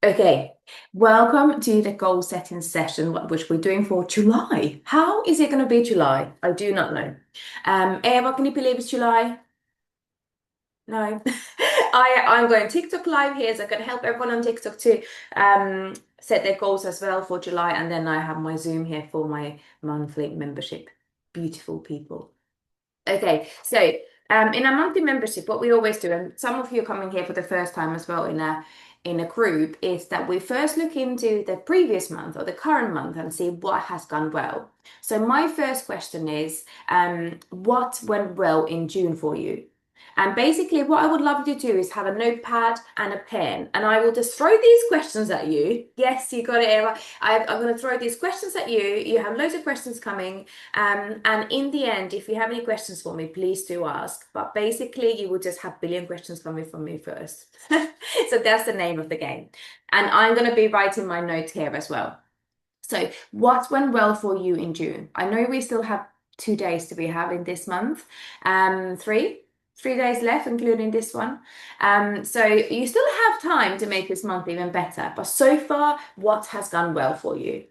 Okay, welcome to the goal setting session, which we're doing for July. How is it going to be July? I do not know. Eva, can you believe it's July? No. I'm going TikTok live here, so I can help everyone on TikTok to set their goals as well for July. And then I have my Zoom here for my monthly membership. Beautiful people. Okay, so in a monthly membership, what we always do, and some of you are coming here for the first time as well in a group, is that we first look into the previous month or the current month and see what has gone well. So my first question is, what went well in June for you? And basically, what I would love you to do is have a notepad and a pen, and I will just throw these questions at you. Yes, you got it, Eva. I'm going to throw these questions at you. You have loads of questions coming. And in the end, if you have any questions for me, please do ask. But basically, you will just have a billion questions coming from me first. So that's the name of the game. And I'm going to be writing my notes here as well. So, what went well for you in June? I know we still have 2 days to be having this month. Three days left, including this one. So you still have time to make this month even better. But so far, what has gone well for you?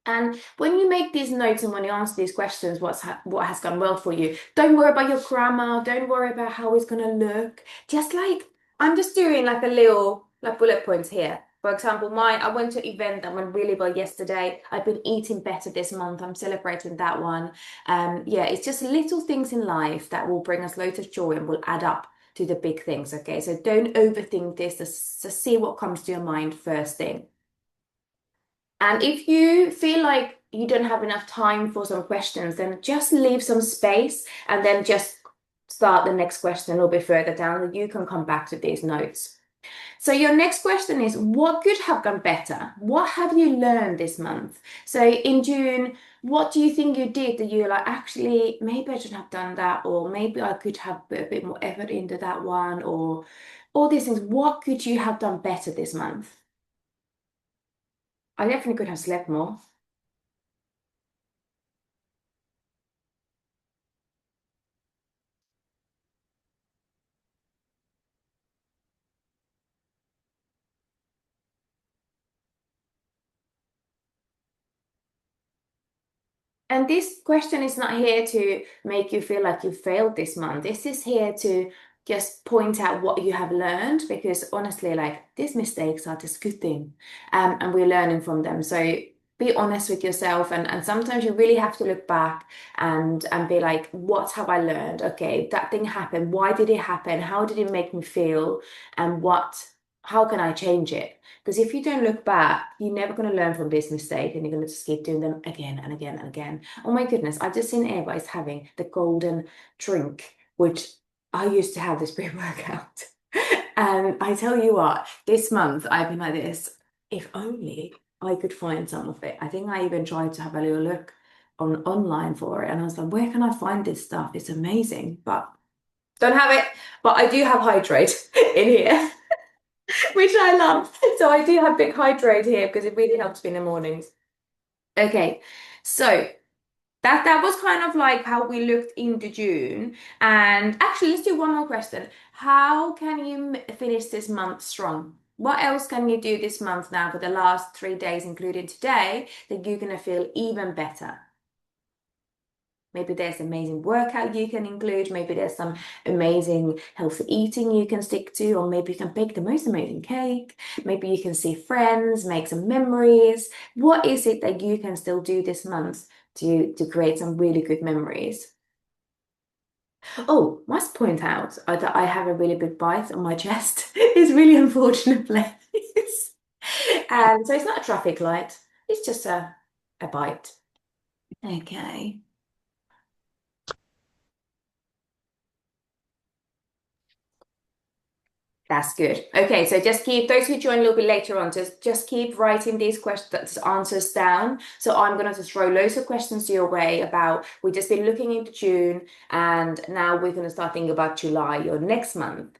And when you make these notes and when you answer these questions, what has gone well for you? Don't worry about your grammar. Don't worry about how it's gonna look. Just like I'm just doing like a little like bullet points here. For example, I went to an event that went really well yesterday. I've been eating better this month. I'm celebrating that one. Yeah, it's just little things in life that will bring us loads of joy and will add up to the big things. Okay, so don't overthink this. Just see what comes to your mind first thing. And if you feel like you don't have enough time for some questions, then just leave some space and then just start the next question a little bit further down, and you can come back to these notes. So your next question is, what could have gone better? What have you learned this month? So in June, what do you think you did that you're like, actually, maybe I should have done that, or maybe I could have put a bit more effort into that one, or all these things. What could you have done better this month? I definitely could have slept more. And this question is not here to make you feel like you failed this month. This is here to just point out what you have learned because honestly, like these mistakes are just good thing. And we're learning from them. So be honest with yourself and sometimes you really have to look back and be like, what have I learned? Okay, that thing happened. Why did it happen? How did it make me feel? And how can I change it? Because if you don't look back, you're never going to learn from this mistake and you're going to just keep doing them again and again and again. Oh my goodness, I've just seen Eva is having the golden drink, which I used to have this pre-workout. And I tell you what, this month I've been like this. If only I could find some of it. I think I even tried to have a little look online for it. And I was like, where can I find this stuff? It's amazing. But don't have it. But I do have hydrate in here. Which I love. So I do have big hydrate here because it really helps me in the mornings. Okay, so that was kind of like how we looked into June. And actually, let's do one more question. How can you finish this month strong? What else can you do this month now for the last 3 days, including today, that you're gonna feel even better? Maybe there's amazing workout you can include. Maybe there's some amazing healthy eating you can stick to, or maybe you can bake the most amazing cake. Maybe you can see friends, make some memories. What is it that you can still do this month to create some really good memories? Oh, must point out that I have a really big bite on my chest. It's really unfortunate place. And so it's not a traffic light, it's just a bite. Okay. That's good. Okay, so just keep those who join a little bit later on, just keep writing these questions, answers down. So I'm gonna just throw loads of questions your way about we've just been looking into June and now we're gonna start thinking about July or next month.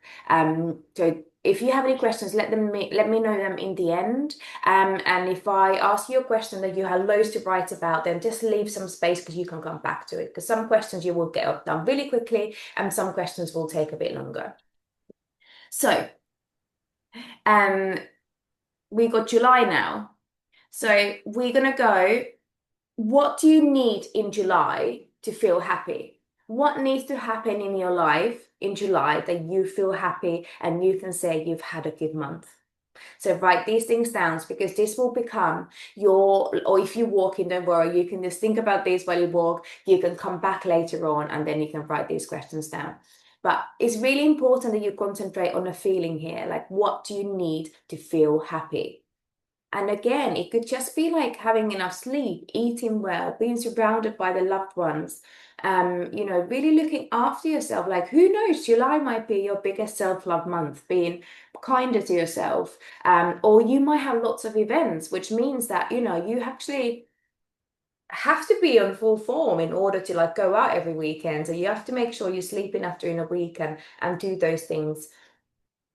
So if you have any questions, let me know them in the end. And if I ask you a question that you have loads to write about, then just leave some space because you can come back to it. Because some questions you will get done really quickly, and some questions will take a bit longer. So. Um, we got July now. So we're gonna go, what do you need in July to feel happy? What needs to happen in your life in July that you feel happy and you can say you've had a good month? So write these things down because this will become or if you walk in, don't worry, you can just think about this while you walk. You can come back later on and then you can write these questions down. But it's really important that you concentrate on a feeling here. Like, what do you need to feel happy? And again, it could just be like having enough sleep, eating well, being surrounded by the loved ones, really looking after yourself. Like, who knows, July might be your biggest self-love month, being kinder to yourself. Or you might have lots of events, which means that, you actually have to be on full form in order to like go out every weekend. So you have to make sure you sleep enough during the week and do those things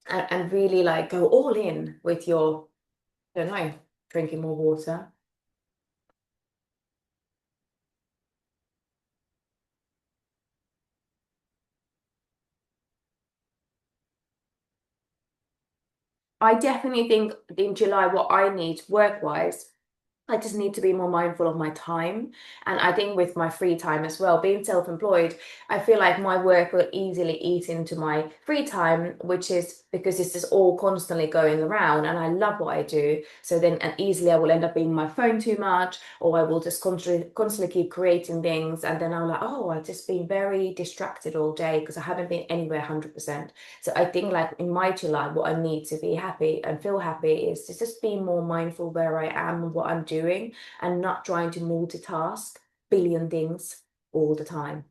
and really like go all in with your, I don't know, drinking more water. I definitely think in July, what I need work-wise, I just need to be more mindful of my time. And I think with my free time as well, being self-employed, I feel like my work will easily eat into my free time, which is because this is all constantly going around and I love what I do. So then and easily I will end up being on my phone too much, or I will just constantly keep creating things. And then I'm like, oh, I've just been very distracted all day because I haven't been anywhere 100%. So I think like in my July, what I need to be happy and feel happy is to just be more mindful where I am and what I'm doing and not trying to multitask billion things all the time.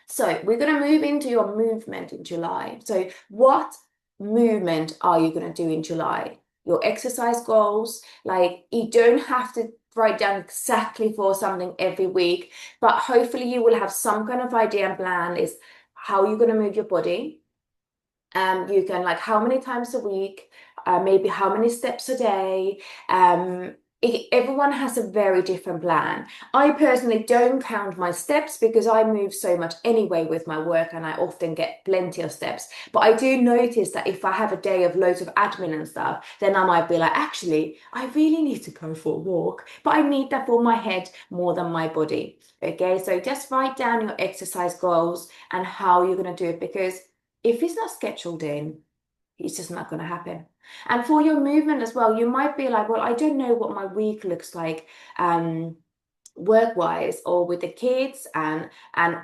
So we're going to move into your movement in July. So what movement are you going to do in July? Your exercise goals, like you don't have to write down exactly for something every week, but hopefully you will have some kind of idea and plan is how you're going to move your body. You can like how many times a week, maybe how many steps a day. Everyone has a very different plan. I personally don't count my steps because I move so much anyway with my work and I often get plenty of steps. But I do notice that if I have a day of loads of admin and stuff, then I might be like, actually, I really need to go for a walk, but I need that for my head more than my body. Okay, so just write down your exercise goals and how you're going to do it because if it's not scheduled in, it's just not going to happen. And for your movement as well, you might be like, well, I don't know what my week looks like, work-wise or with the kids and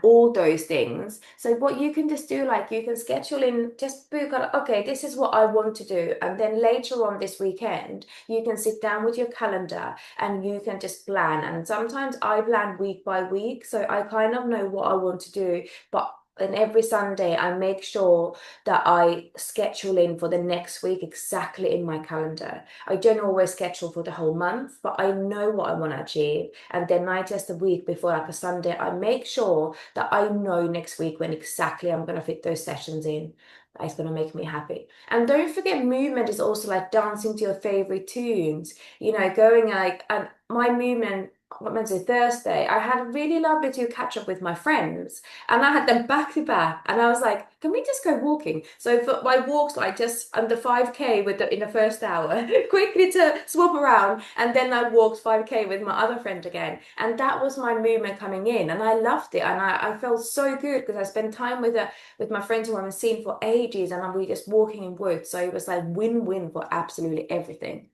all those things. So what you can just do, like you can schedule in, just book on, okay, this is what I want to do. And then later on this weekend, you can sit down with your calendar and you can just plan. And sometimes I plan week by week, so I kind of know what I want to do, but and every Sunday, I make sure that I schedule in for the next week exactly in my calendar. I don't always schedule for the whole month, but I know what I want to achieve. And then I just a week before, like a Sunday, I make sure that I know next week when exactly I'm going to fit those sessions in. It's going to make me happy. And don't forget, movement is also like dancing to your favorite tunes, going like, and my movement what Wednesday, Thursday, I had a really lovely to catch up with my friends and I had them back to back. And I was like, can we just go walking? So for my walks, like just under 5K in the first hour, quickly to swap around. And then I walked 5K with my other friend again. And that was my movement coming in. And I loved it. And I felt so good because I spent time with my friends who I haven't seen for ages. And we were just walking in woods. So it was like win-win for absolutely everything.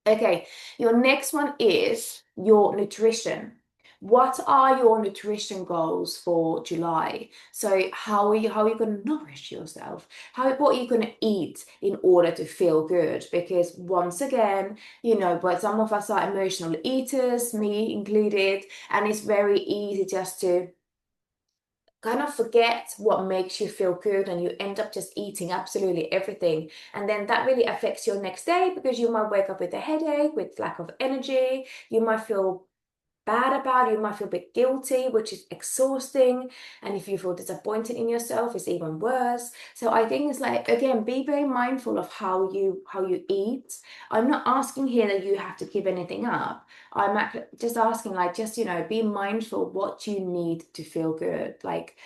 Okay, your next one is your nutrition. What are your nutrition goals for July? So how are you going to nourish yourself? What are you going to eat in order to feel good? Because once again, but some of us are emotional eaters, me included, and it's very easy just to kind of forget what makes you feel good and you end up just eating absolutely everything. And then that really affects your next day because you might wake up with a headache, with lack of energy. You might feel bad about it. You might feel a bit guilty, which is exhausting. And if you feel disappointed in yourself, it's even worse. So I think it's like, again, be very mindful of how you eat. I'm not asking here that you have to give anything up. Just asking, like, just be mindful what you need to feel good. Like,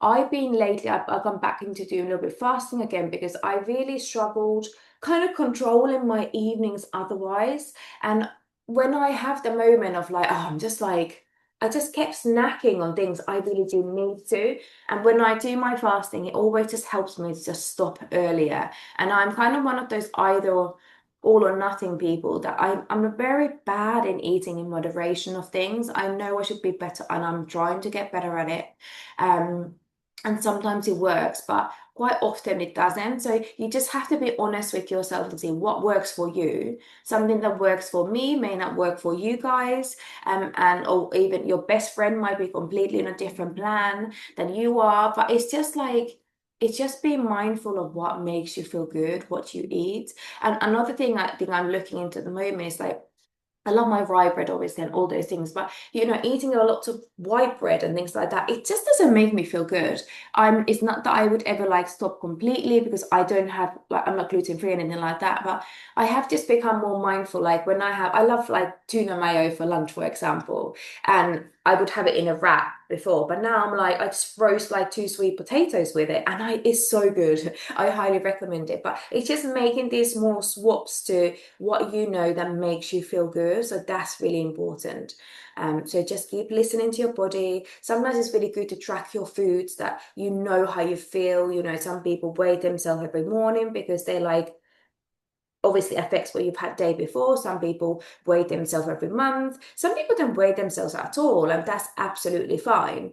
I've been lately, I've gone back into doing a little bit fasting again because I really struggled kind of controlling my evenings otherwise. And when I have the moment of like, oh, I'm just like, I just kept snacking on things I really do need to. And when I do my fasting, it always just helps me to just stop earlier. And I'm kind of one of those either all or nothing people that I'm very bad in eating in moderation of things. I know I should be better and I'm trying to get better at it. Um, and sometimes it works, but quite often it doesn't. So you just have to be honest with yourself and see what works for you. Something that works for me may not work for you guys, and or even your best friend might be completely in a different plan than you are. But it's just being mindful of what makes you feel good, what you eat. And another thing I think I'm looking into at the moment is like I love my rye bread, obviously, and all those things, but eating a lot of white bread and things like that, it just doesn't make me feel good. It's not that I would ever like stop completely because I don't have like I'm not gluten free or anything like that, but I have just become more mindful. Like when I love like tuna mayo for lunch, for example, and I would have it in a wrap before, but now I'm like I just roast like two sweet potatoes with it, and it's so good. I highly recommend it. But it's just making these small swaps to what you know that makes you feel good. So that's really important. So just keep listening to your body. Sometimes it's really good to track your foods that you know how you feel. Some people weigh themselves every morning because they like obviously affects what you've had day before. Some people weigh themselves every month. Some people don't weigh themselves at all, and that's absolutely fine.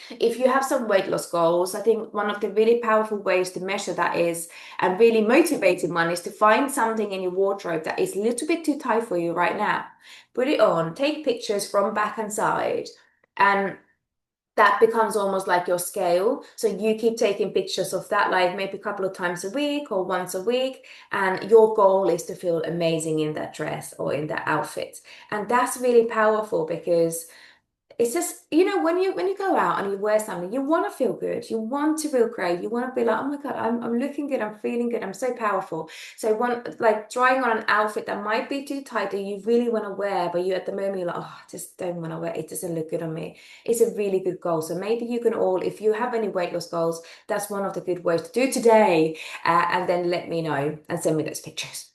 If you have some weight loss goals, I think one of the really powerful ways to measure that is, and really motivating one, is to find something in your wardrobe that is a little bit too tight for you right now. Put it on, take pictures from back and side, and that becomes almost like your scale. So you keep taking pictures of that, like maybe a couple of times a week or once a week. And your goal is to feel amazing in that dress or in that outfit. And that's really powerful because it's just, when you go out and you wear something, you want to feel good. You want to feel great. You want to be like, oh my God, I'm looking good. I'm feeling good. I'm so powerful. So one like trying on an outfit that might be too tight that you really want to wear, but you at the moment you're like, oh, I just don't want to wear it. It doesn't look good on me. It's a really good goal. So maybe you can all, if you have any weight loss goals, that's one of the good ways to do today. And then let me know and send me those pictures.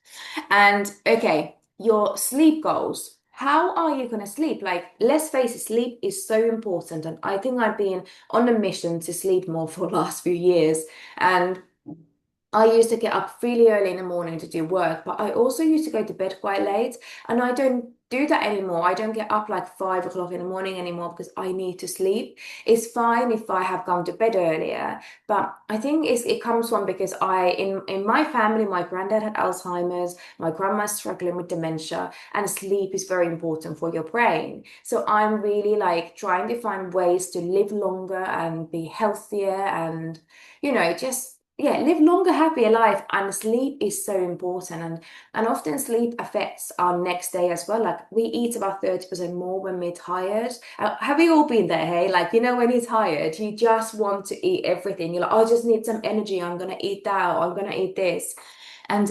And okay, your sleep goals. How are you going to sleep? Like, let's face it, sleep is so important. And I think I've been on a mission to sleep more for the last few years. And I used to get up really early in the morning to do work, but I also used to go to bed quite late, and I don't do that anymore. I don't get up like 5 o'clock in the morning anymore because I need to sleep. It's fine if I have gone to bed earlier, but I think it comes from because in my family, my granddad had Alzheimer's, my grandma's struggling with dementia, and sleep is very important for your brain. So I'm really like trying to find ways to live longer and be healthier and just yeah, live longer, happier life. And sleep is so important. And often sleep affects our next day as well. Like we eat about 30% more when we're tired. Have we all been there, hey? Like, when you're tired, you just want to eat everything. You're like, oh, I just need some energy. I'm gonna eat that, or I'm gonna eat this. And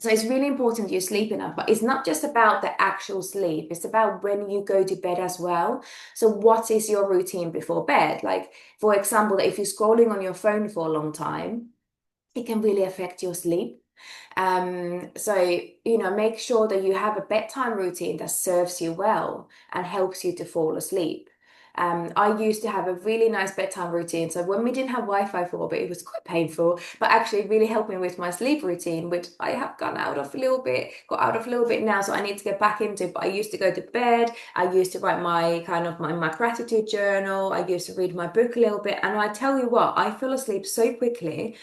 so it's really important you sleep enough, but it's not just about the actual sleep. It's about when you go to bed as well. So what is your routine before bed? Like, for example, if you're scrolling on your phone for a long time, it can really affect your sleep. So, make sure that you have a bedtime routine that serves you well and helps you to fall asleep. I used to have a really nice bedtime routine. So when we didn't have Wi-Fi for a bit, it was quite painful, but actually it really helped me with my sleep routine, which I have got out of a little bit now. So I need to get back into. But I used to go to bed. I used to write my gratitude journal. I used to read my book a little bit. And I tell you what, I fell asleep so quickly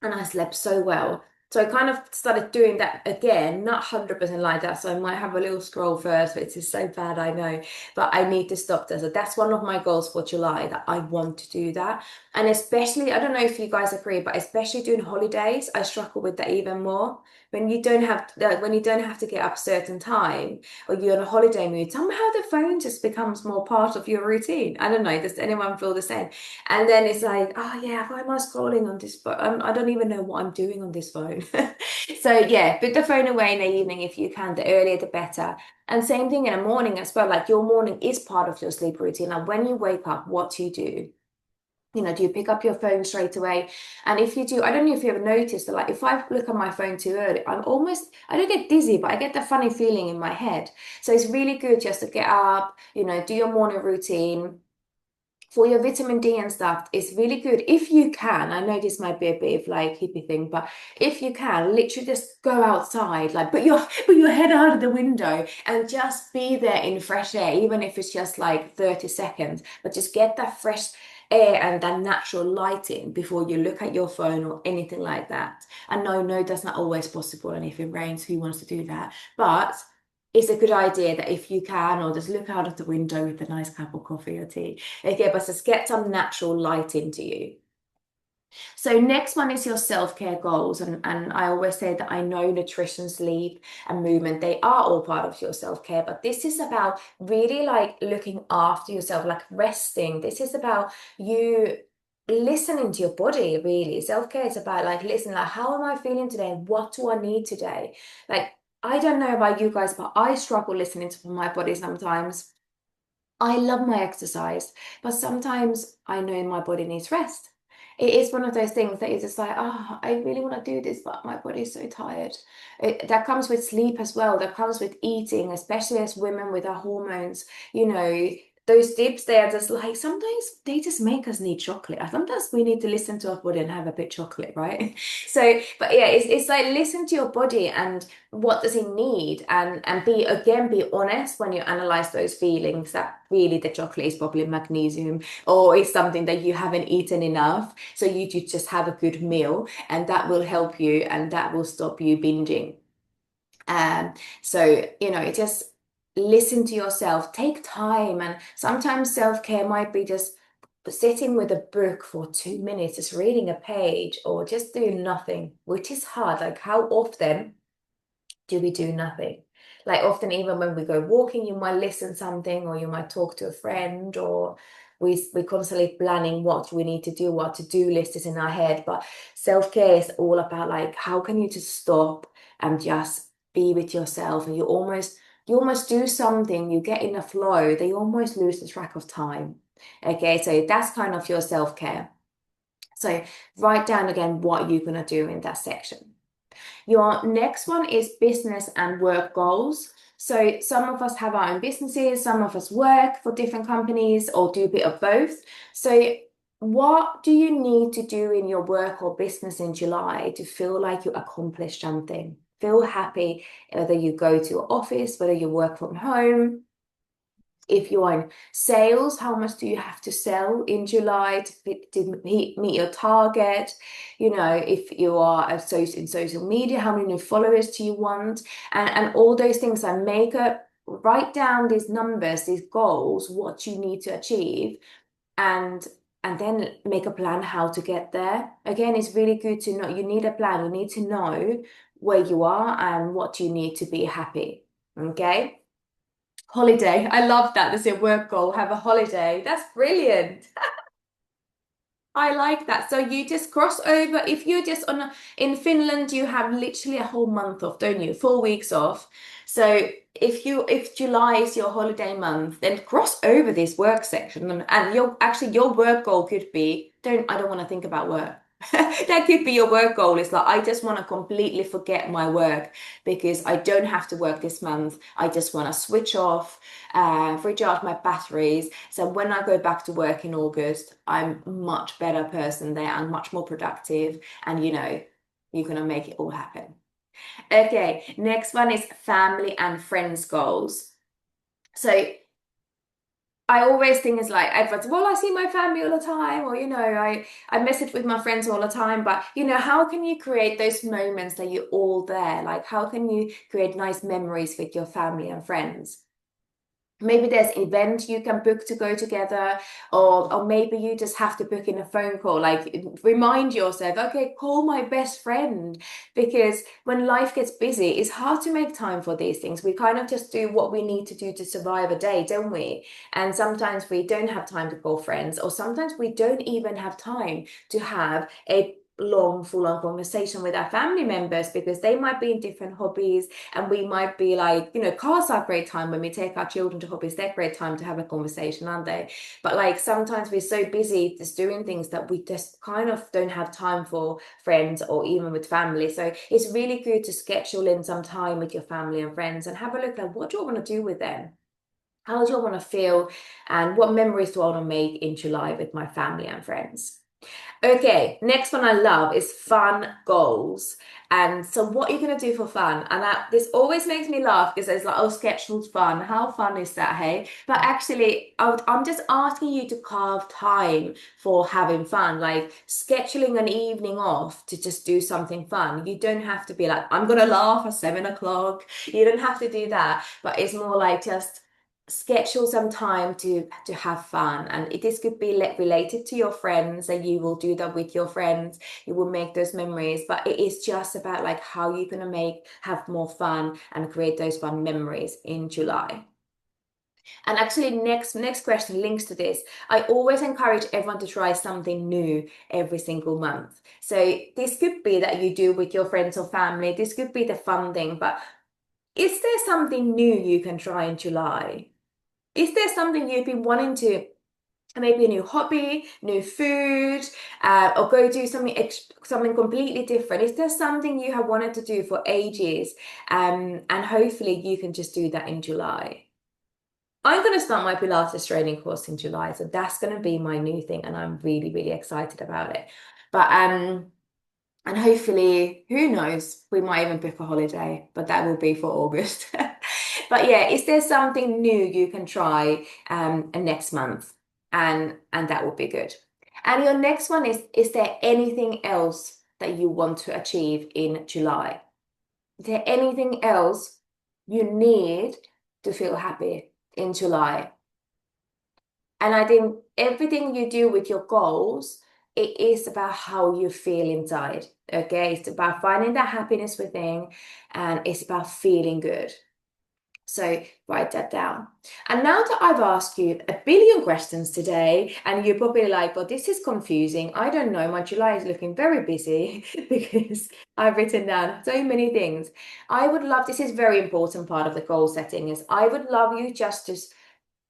and I slept so well. So I kind of started doing that again, not 100% like that. So I might have a little scroll first, which is so bad, I know, but I need to stop that. So that's one of my goals for July, that I want to do that. And especially, I don't know if you guys agree, but especially during holidays, I struggle with that even more. When you don't have to get up a certain time, or you're in a holiday mood, somehow the phone just becomes more part of your routine. I don't know, does anyone feel the same? And then it's like, oh yeah, why am I scrolling on this phone? I don't even know what I'm doing on this phone. So yeah, put the phone away in the evening if you can. The earlier, the better. And same thing in the morning as well. Like your morning is part of your sleep routine. Like when you wake up, what do you do? Do you pick up your phone straight away? And if you do, I don't know if you ever noticed, but like if I look at my phone too early, I don't get dizzy, but I get that funny feeling in my head. So it's really good just to get up, do your morning routine for your vitamin D and stuff. It's really good if you can. I know this might be a bit of like hippie thing, but if you can, literally just go outside, like put your head out of the window and just be there in fresh air, even if it's just like 30 seconds, but just get that fresh air and that natural lighting before you look at your phone or anything like that. And no, that's not always possible. And if it rains, who wants to do that? But it's a good idea that if you can, or just look out of the window with a nice cup of coffee or tea. Okay, but just get some natural light into you. So next one is your self-care goals. And I always say that I know nutrition, sleep, and movement, they are all part of your self-care, but this is about really like looking after yourself, like resting. This is about you listening to your body, really. Self-care is about like, listen, like, how am I feeling today? What do I need today? Like, I don't know about you guys, but I struggle listening to my body sometimes. I love my exercise, but sometimes I know my body needs rest. It is one of those things that is just like, oh, I really want to do this, but my body's so tired. That comes with sleep as well. That comes with eating, especially as women with our hormones. You know, those dips, they are just like, sometimes they just make us need chocolate. Sometimes we need to listen to our body and have a bit chocolate, right? So, but yeah, it's like listen to your body and what does it need, and be honest when you analyze those feelings, that really the chocolate is probably magnesium, or it's something that you haven't eaten enough, so you just have a good meal, and that will help you and that will stop you binging. So just listen to yourself, take time, and sometimes self-care might be just sitting with a book for 2 minutes, just reading a page, or just doing nothing, which is hard. Like, how often do we do nothing? Like often, even when we go walking, you might listen something, or you might talk to a friend, or we constantly planning what we need to do, what to-do list is in our head. But self-care is all about like, how can you just stop and just be with yourself, and you almost do something, you get in a flow that you almost lose the track of time. Okay, so that's kind of your self-care. So write down again what you're gonna do in that section. Your next one is business and work goals. So some of us have our own businesses, some of us work for different companies or do a bit of both. So what do you need to do in your work or business in July to feel like you accomplished something? Feel happy, whether you go to your office, whether you work from home. If you're in sales, how much do you have to sell in July to meet your target? If you are in social media, how many new followers do you want? And all those things, and write down these numbers, these goals, what you need to achieve, and then make a plan how to get there. Again, it's really good to know you need a plan. You need to know where you are and what you need to be happy. Okay. Holiday. I love that. That's your work goal. Have a holiday. That's brilliant. I like that. So you just cross over. If you're just in Finland, you have literally a whole month off, don't you? 4 weeks off. So if July is your holiday month, then cross over this work section, and your work goal could be, I don't want to think about work. That could be your work goal. It's like, I just want to completely forget my work because I don't have to work this month. I just want to switch off, recharge my batteries. So when I go back to work in August, I'm much better person there and much more productive. And you're gonna make it all happen. Okay, next one is family and friends goals. So I always think it's like everyone's, well, I see my family all the time, or I message with my friends all the time. But how can you create those moments that you're all there? Like, how can you create nice memories with your family and friends? Maybe there's an event you can book to go together, or maybe you just have to book in a phone call. Like remind yourself, okay, call my best friend. Because when life gets busy, it's hard to make time for these things. We kind of just do what we need to do to survive a day, don't we? And sometimes we don't have time to call friends, or sometimes we don't even have time to have a long, full-on conversation with our family members because they might be in different hobbies, and we might be like, cars are a great time when we take our children to hobbies. They're a great time to have a conversation, aren't they? But like sometimes we're so busy just doing things that we just kind of don't have time for friends or even with family. So it's really good to schedule in some time with your family and friends and have a look at what do I want to do with them? How do I want to feel? And what memories do I want to make in July with my family and friends? Okay, next one I love is fun goals. And so, what are you going to do for fun? And this always makes me laugh because it's like, oh, scheduled fun. How fun is that, hey? But actually, I'm just asking you to carve time for having fun, like scheduling an evening off to just do something fun. You don't have to be like, I'm going to laugh at 7 o'clock. You don't have to do that. But it's more like just schedule some time to have fun, and this could be related to your friends, and you will do that with your friends. You will make those memories, but it is just about like how you're going to have more fun and create those fun memories in July. And actually, next question links to this. I always encourage everyone to try something new every single month. So this could be that you do with your friends or family. This could be the fun thing, but is there something new you can try in July? Is there something you've been wanting to, maybe a new hobby, new food, or go do something completely different? Is there something you have wanted to do for ages? And hopefully you can just do that in July. I'm going to start my Pilates training course in July, so that's going to be my new thing, and I'm really, really excited about it. But and hopefully, who knows, we might even book a holiday, but that will be for August. But yeah, is there something new you can try next month? And that would be good. And your next one is there anything else that you want to achieve in July? Is there anything else you need to feel happy in July? And I think everything you do with your goals, it is about how you feel inside. Okay, it's about finding that happiness within, and it's about feeling good. So write that down. And now that I've asked you a billion questions today, and you're probably like, well, this is confusing. I don't know. My July is looking very busy because I've written down so many things. I would love, this is very important part of the goal setting, is I would love you just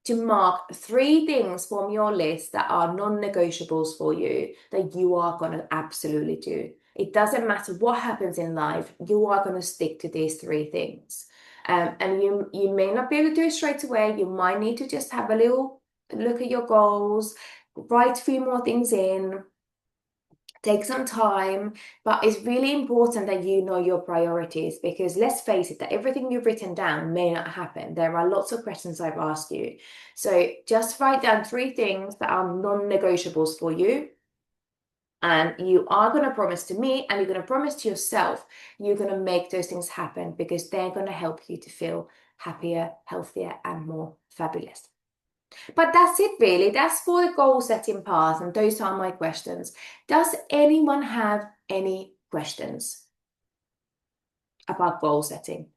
to mark 3 things from your list that are non-negotiables for you that you are going to absolutely do. It doesn't matter what happens in life, you are going to stick to these 3 things. And you may not be able to do it straight away. You might need to just have a little look at your goals, write a few more things in, take some time, but it's really important that you know your priorities, because let's face it, that everything you've written down may not happen. There are lots of questions I've asked you. So just write down 3 things that are non-negotiables for you. And you are going to promise to me, and you're going to promise to yourself, you're going to make those things happen because they're going to help you to feel happier, healthier, and more fabulous. But that's it, really. That's for the goal setting part, and those are my questions. Does anyone have any questions about goal setting?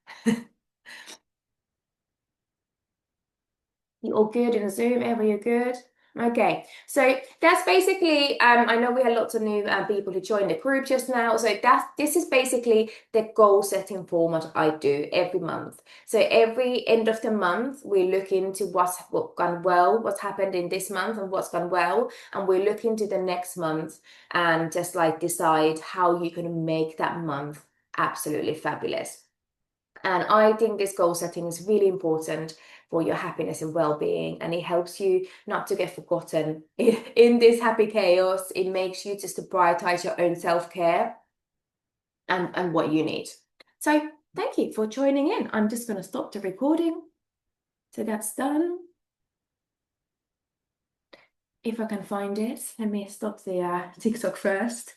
You all good in Zoom? Everybody good? Okay, so that's basically, I know we had lots of new people who joined the group just now. So this is basically the goal setting format I do every month. So every end of the month, we look into what's gone well, what's happened in this month and what's gone well. And we look into the next month and just like decide how you can make that month absolutely fabulous. And I think this goal setting is really important for your happiness and well-being, and it helps you not to get forgotten in this happy chaos. It makes you just to prioritize your own self-care and what you need. So thank you for joining in. I'm just going to stop the recording. So that's done. If I can find it. Let me stop the TikTok first.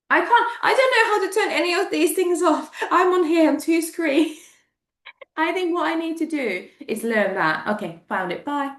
I don't know how to turn any of these things off. I'm on here on two screens. I think what I need to do is learn that. Okay, found it. Bye.